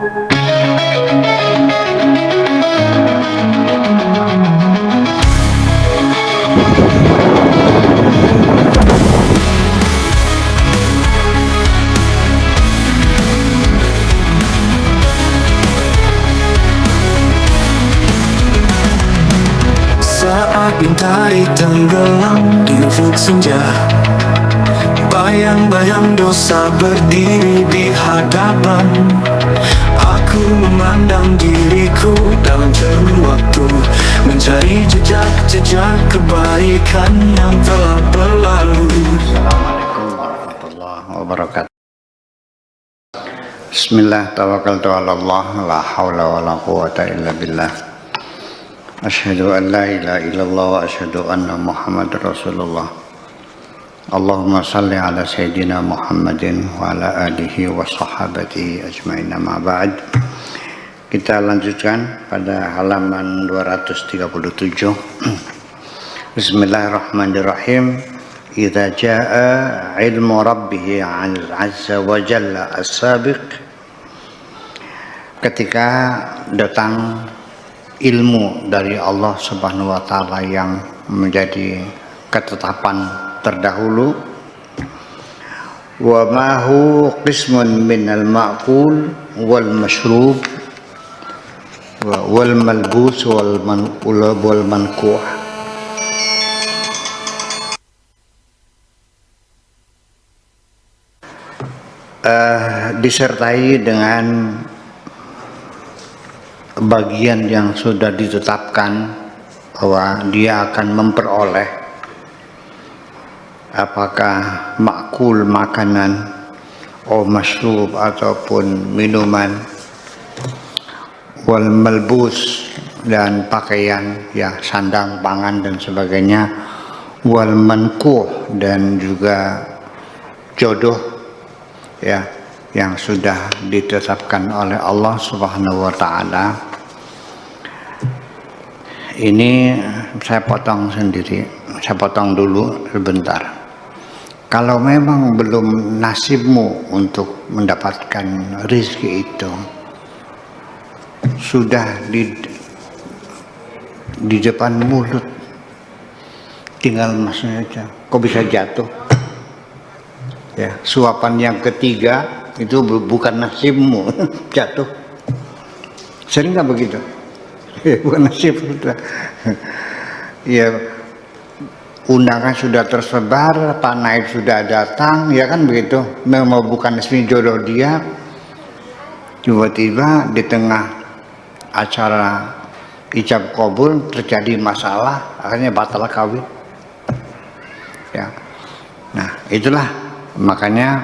Saat bintang tenggelam di ufuk senja, bayang-bayang dosa berdiri di hadapan. Aku memandang diriku dalam cermin waktu, mencari jejak-jejak kebaikan yang telah berlalu. Assalamualaikum warahmatullahi wabarakatuh. Bismillah, tawakkaltu ala Allah, la hawla wa la quwwata illa billah. Asyhadu an la ilaha illallah wa asyhadu anna Muhammadar Rasulullah. Allahumma salli ala Sayyidina Muhammadin wa ala alihi wa sahabatihi ajma'in, amma ba'd. Kita lanjutkan pada halaman 237. Bismillahirrahmanirrahim. Idza jaa ilmu rabbih 'azza wa jalla as-sabiq. Ketika datang ilmu dari Allah Subhanahu wa taala yang menjadi ketetapan terdahulu, wa ma hu qismun minal ma'qul wal mashrub wal malbus wal mankuh. Disertai dengan bagian yang sudah ditetapkan bahwa dia akan memperoleh apakah makul makanan atau mashrub ataupun minuman, wal malbus dan pakaian, ya sandang pangan dan sebagainya, wal mankuh dan juga jodoh, ya, yang sudah ditetapkan oleh Allah Subhanahu wa taala. Ini saya potong sendiri, saya potong dulu sebentar. Kalau memang belum nasibmu untuk mendapatkan rezeki itu, sudah di depan mulut, tinggal masuknya aja, kok bisa jatuh? Ya, suapan yang ketiga itu bukan nasibmu, jatuh. Sering nggak begitu? Bukan nasib sudah. Ya, undangan sudah tersebar, Pak Naib sudah datang, ya kan begitu. Memang bukan nasib jodoh dia. Tiba-tiba di tengah acara ijab kabul terjadi masalah, akhirnya batal kawin. Ya, nah itulah makanya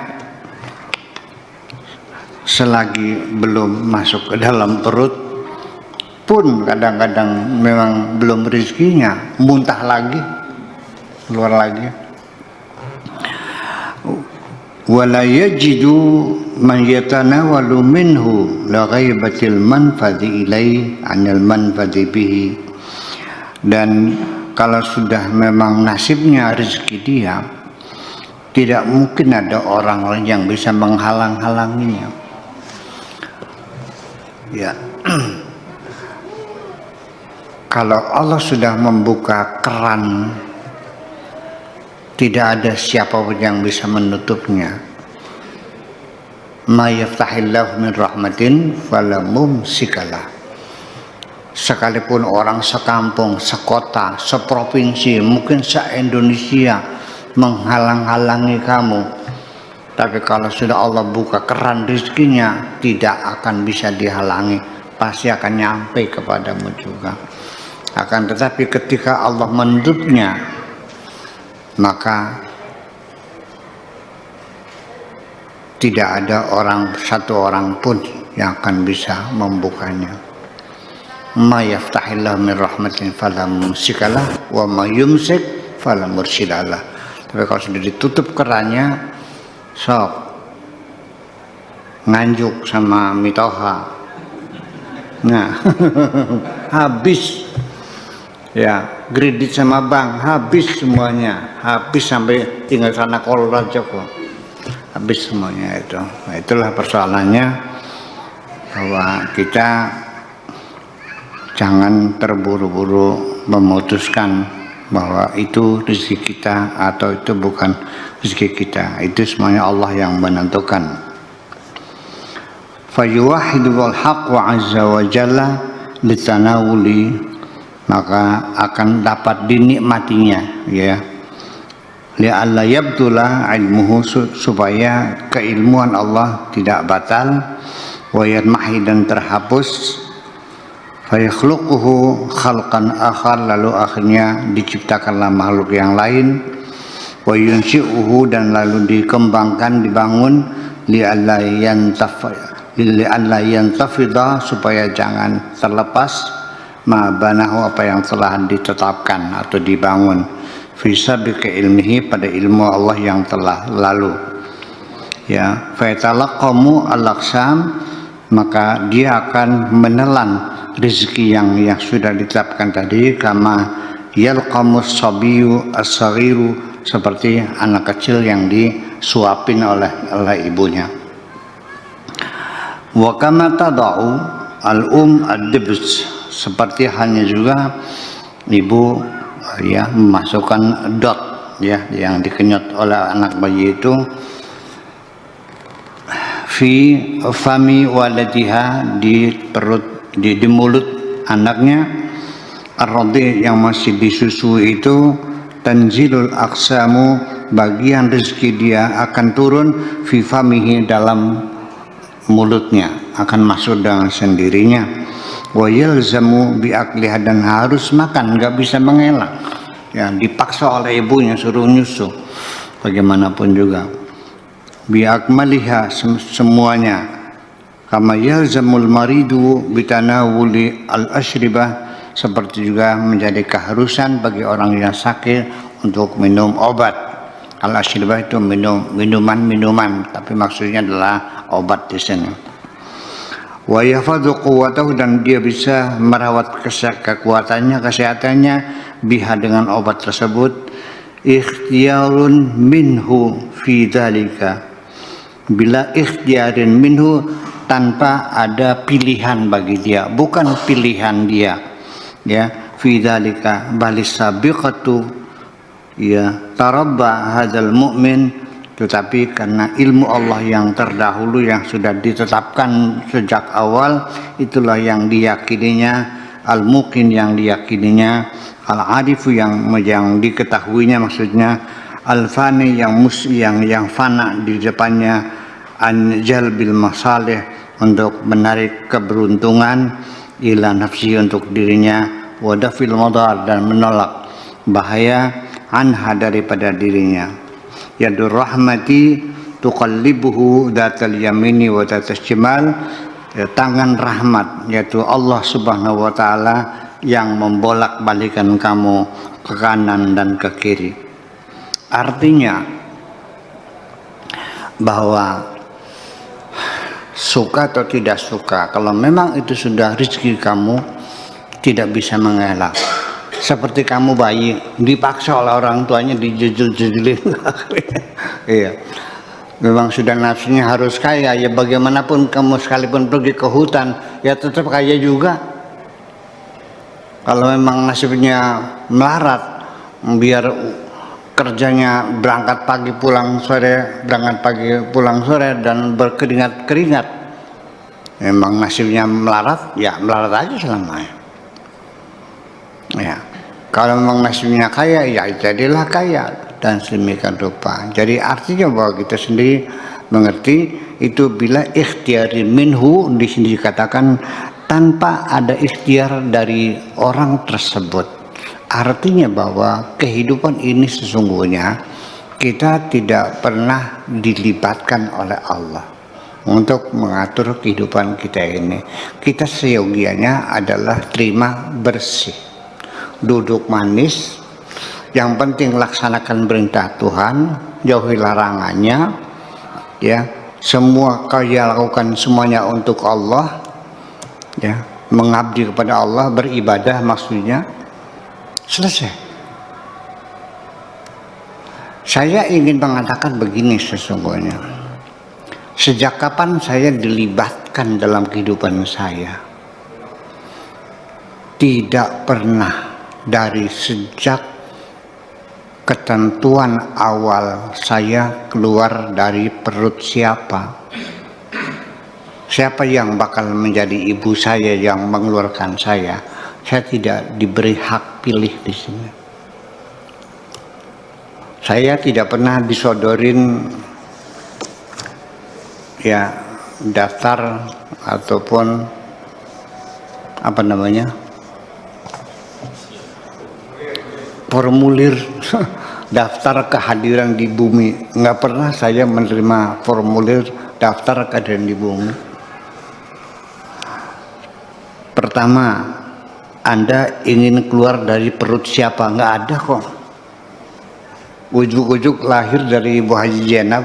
selagi belum masuk ke dalam perut pun kadang-kadang memang belum rezekinya, muntah lagi, keluar lagi. Wala yajidu man yatanawalu minhu la ghaibatil manfadhi ilai anil manfadhi bihi. Dan kalau sudah memang nasibnya rezeki dia, tidak mungkin ada orang lain yang bisa menghalang-halanginya. Ya. Kalau Allah sudah membuka keran, tidak ada siapapun yang bisa menutupnya. Ma yaftahillahu min rahmatin fala mumsikalah. Sekalipun orang sekampung, sekota, seprovinsi, mungkin se-Indonesia menghalang-halangi kamu, tapi kalau sudah Allah buka keran rezekinya, tidak akan bisa dihalangi, pasti akan nyampe kepadamu juga. Akan tetapi ketika Allah menutupnya, maka tidak ada satu orang pun yang akan bisa membukanya. Ma yaftahillahu min rahmatin fala mumsikalah wa ma yumsik fala mursilalah. Tapi kalau sudah ditutup kerannya, sok nganjuk sama mitoha, nah habis. Ya, kredit sama bank habis semuanya, habis sampai tinggal sana kolor aja kok, habis semuanya itu. Nah, itulah persoalannya. bahwa kita jangan terburu-buru memutuskan bahwa itu rezeki kita atau itu bukan rezeki kita. Itu semuanya Allah yang menentukan. Fayuwahidul haqq wa azza wa jalla litanawuli, maka akan dapat dinikmatinya, ya, li'alla yabtula ilmuhu, supaya keilmuan Allah tidak batal, wa yarmahi, dan terhapus, fayakhluquhu khalqan akhar, lalu akhirnya diciptakanlah makhluk yang lain, wa yunsyi'uhu, dan lalu dikembangkan, dibangun, li'alla yantafida, supaya jangan terlepas ma banahu, apa yang telah ditetapkan atau dibangun, fi sabiqi ilmihi, pada ilmu Allah yang telah lalu, ya. Fa yatalaqamu al-aqsam, maka dia akan menelan rezeki yang sudah ditetapkan tadi, kama yalqamus sabiyu as-saghiru, seperti anak kecil yang disuapin oleh ibunya. Wa kama tada'u al-um ad-dibs, seperti halnya juga ibu, ya, memasukkan dot, ya, yang dikenyot oleh anak bayi itu, fi fami waladiha, di perut, di mulut anaknya, ar-radhi, yang masih disusui itu, tanzilul aqsamu, bagian rezeki dia akan turun, fi famihi, dalam mulutnya, akan masuk dengan sendirinya, wa yalzamu bi akliha, dan harus makan, nggak bisa mengelak, ya, dipaksa oleh ibunya suruh nyusu, bagaimanapun juga, bi akmaliha, semuanya, kama yalzamul maridu bitanawuli al-ashribah, seperti juga menjadi keharusan bagi orang yang sakit untuk minum obat. Al-ashribah itu minuman, tapi maksudnya adalah obat di sini. Wa yafadhu quwwatahu, dan dia bisa merawat kekuatannya, kesehatannya, biha, dengan obat tersebut, ikhtiyarun minhu fi dzalika, bila ikhtiarin minhu, tanpa ada pilihan bagi dia, bukan pilihan dia, ya, fi dzalika balis sabiqatu, ya, tarabba hadzal mu'min, tetapi karena ilmu Allah yang terdahulu yang sudah ditetapkan sejak awal, itulah yang diyakininya, al-muqin, yang diyakininya, al-arifu, yang diketahuinya, maksudnya al-fani, yang fana di depannya, an jalbil masalih, untuk menarik keberuntungan, ila nafsi, untuk dirinya, wa dafil madar, dan menolak bahaya, anha, daripada dirinya. Yadur rahmati tuqallibuhu datal yamini wa datal shimal, tangan rahmat, yaitu Allah subhanahu wa ta'ala, yang membolak-balikan kamu ke kanan dan ke kiri. Artinya bahwa suka atau tidak suka, kalau memang itu sudah rezeki kamu, tidak bisa mengelak. Seperti kamu bayi dipaksa oleh orang tuanya, dijejel-jejelin, iya, memang sudah nafsunya harus kaya, ya bagaimanapun kamu sekalipun pergi ke hutan, ya tetap kaya juga. Kalau memang nasibnya melarat, biar kerjanya berangkat pagi pulang sore, dan berkeringat-keringat, memang nasibnya melarat, ya melarat aja selamanya, ya. Kalau memang nasibnya kaya, ya jadilah kaya, dan sedemikian rupa. Jadi artinya bahwa kita sendiri mengerti itu, bila ikhtiyari minhu, di sini dikatakan tanpa ada ikhtiar dari orang tersebut. Artinya bahwa kehidupan ini sesungguhnya kita tidak pernah dilibatkan oleh Allah untuk mengatur kehidupan kita ini. Kita seyogianya adalah terima bersih, duduk manis, yang penting laksanakan perintah Tuhan, jauhi larangannya, ya, semua kaya lakukan semuanya untuk Allah, ya, mengabdi kepada Allah, beribadah maksudnya, selesai. Saya ingin mengatakan begini, sesungguhnya sejak kapan saya dilibatkan dapatkan dalam kehidupan saya. Tidak pernah dari sejak ketentuan awal saya keluar dari perut siapa. Siapa yang bakal menjadi ibu saya yang mengeluarkan saya tidak diberi hak pilih di sini. Saya tidak pernah disodorin ya daftar ataupun apa namanya formulir daftar kehadiran di bumi. Nggak pernah saya menerima formulir daftar kehadiran di bumi. Pertama, Anda ingin keluar dari perut siapa? Nggak ada kok. Ujuk-ujuk lahir dari Ibu Haji Zainab.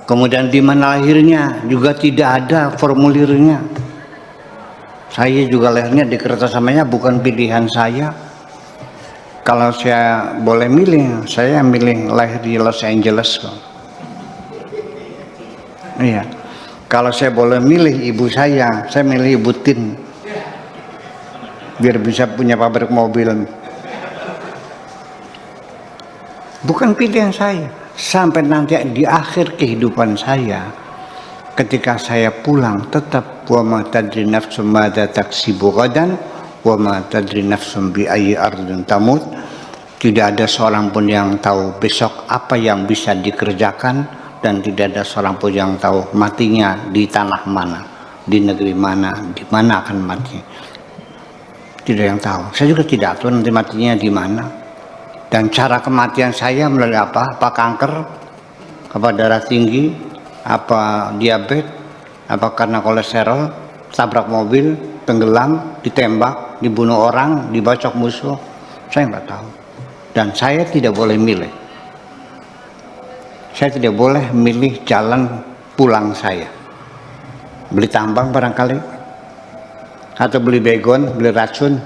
Kemudian di mana lahirnya juga tidak ada formulirnya. Saya juga lahirnya di Kertasamanya, bukan pilihan saya. Kalau saya boleh milih, saya milih lahir di Los Angeles kok. Iya. Kalau saya boleh milih ibu saya milih Ibu Tin. Biar bisa punya pabrik mobil. Bukan pilihan saya. Sampai nanti di akhir kehidupan saya, ketika saya pulang tetap wa ma tadri nafsum madza taksibu ghadan wa ma tadri nafsum bi ayyi ardin tamut. Tidak ada seorang pun yang tahu besok apa yang bisa dikerjakan, dan tidak ada seorang pun yang tahu matinya di tanah mana, di negeri mana, di mana akan mati. Tidak yang tahu. Saya juga tidak tahu nanti matinya di mana. Dan cara kematian saya melalui apa? Apa kanker? Apa darah tinggi? Apa diabetes? Apa karena kolesterol? Tabrak mobil, tenggelam, ditembak, dibunuh orang, dibacok musuh? Saya nggak tahu. Dan saya tidak boleh milih. Saya tidak boleh milih jalan pulang saya. Beli tambang barangkali, atau beli begon, beli racun,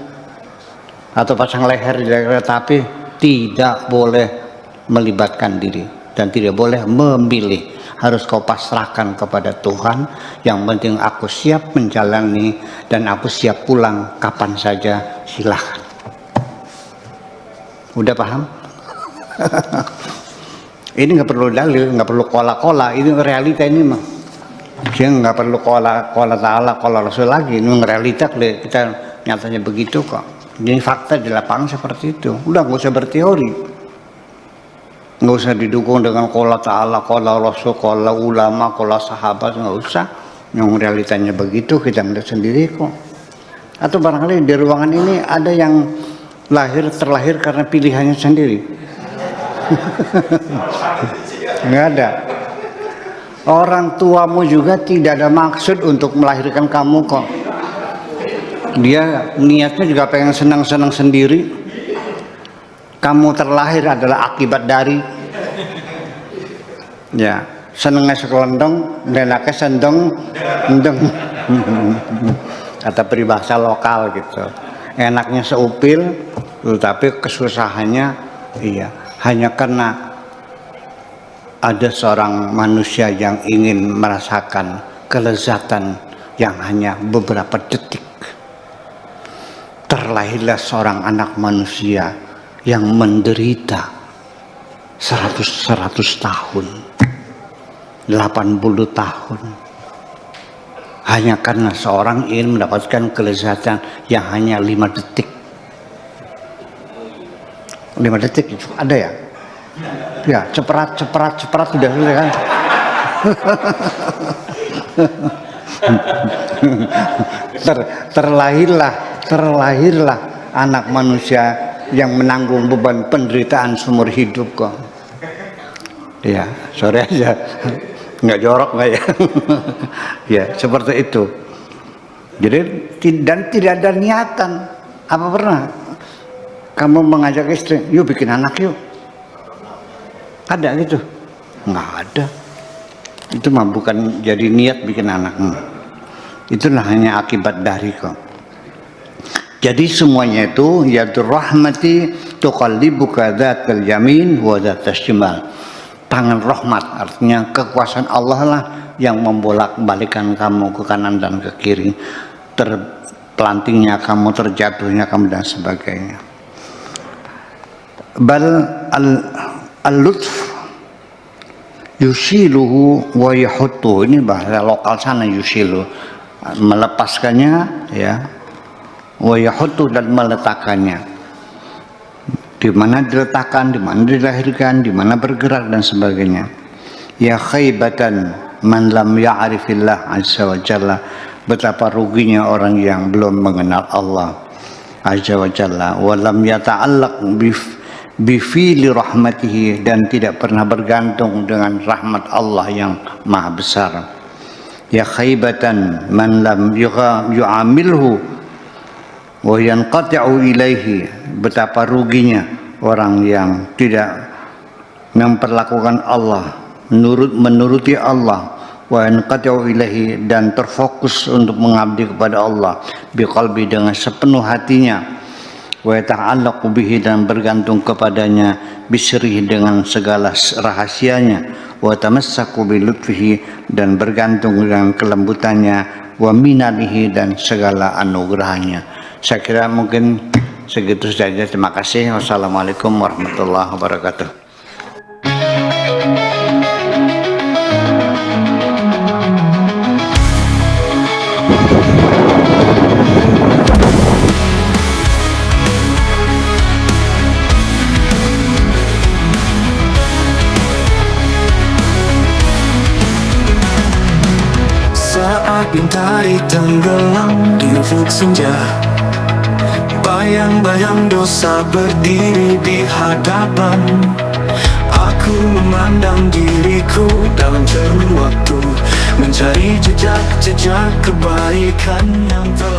atau pasang leher di kereta api. Tidak boleh melibatkan diri dan tidak boleh memilih. Harus kau pasrahkan kepada Tuhan. Yang penting aku siap menjalani dan aku siap pulang kapan saja, silahkan. Udah paham? Ini nggak perlu dalil, nggak perlu kola-kola, ini realita ini mah. Dia nggak perlu kola ta'ala, kola rasul lagi, ini realita kita nyatanya begitu kok. Ini fakta di lapangan seperti itu. Udah nggak usah berteori, nggak usah didukung dengan kola ta'ala, kola rasul, kola ulama, kola sahabat, nggak usah. Yang realitanya begitu kita melihat sendiri kok. Atau barangkali di ruangan ini ada yang terlahir karena pilihannya sendiri. Nggak ada. Orang tuamu juga tidak ada maksud untuk melahirkan kamu kok. Dia niatnya juga pengen senang-senang sendiri. Kamu terlahir adalah akibat dari. Ya, senengnya sekelendong, denaknya sendong, endeng. Kata peribahasa lokal gitu. Enaknya seupil, tetapi kesusahannya iya. Hanya karena ada seorang manusia yang ingin merasakan kelezatan yang hanya beberapa detik. Terlahirlah seorang anak manusia yang menderita 100 tahun, 80 tahun. Hanya karena seorang ingin mendapatkan kelezatan yang hanya 5 detik. 5 detik itu ada ya? Ya, ceperat sudah selesai kan? terlahirlah anak manusia yang menanggung beban penderitaan seumur hidup kok. Ya, sore aja, nggak jorok nggak ya? Ya, seperti itu. Jadi dan tidak ada niatan. Apa pernah kamu mengajak istri, yuk bikin anak yuk? Ada gitu? Nggak ada. Itu mah bukan jadi niat bikin anak. Itulah hanya akibat dari kok. Jadi semuanya itu yadur rahmati tuqallibuka dzatal yamin wa dzatas shimal. tangan rahmat, artinya kekuasaan Allah lah yang membolak-balikan kamu ke kanan dan ke kiri, terpelantingnya kamu, terjatuhnya kamu dan sebagainya. Bal al-lutf yusiluhu wa yahuttu, ini bahasa lokal sana, yusilu melepaskannya ya, wa yahuttu dan meletakkannya, di mana diletakkan, di mana dilahirkan, di mana bergerak dan sebagainya. Ya khaybatan man lam ya'rifillah azza wa jalla, betapa ruginya orang yang belum mengenal Allah azza wa jalla, wa lam yata'allaq bifili rahmatihi, dan tidak pernah bergantung dengan rahmat Allah yang maha besar. Ya khaybatan man lam yu'amilhu wa yanqati'u ilaihi, betapa ruginya orang yang tidak memperlakukan Allah, menuruti Allah, wa yanqati'u ilaihi, dan terfokus untuk mengabdi kepada Allah biqalbi, dengan sepenuh hatinya, wa yata'allaqu bihi, dan bergantung kepadanya, bisrihi, dengan segala rahasianya, wa tamassaku bi lutfihi, dan bergantung dengan kelembutannya, wa minanihi, dan segala anugerahnya. Saya kira mungkin segitu saja. Terima kasih. Wassalamualaikum warahmatullahi wabarakatuh. Saat bintari tenggelam di ufuk senja, bayang-bayang dosa berdiri di hadapan. Aku memandang diriku dalam cermin waktu, mencari jejak-jejak kebaikan yang telah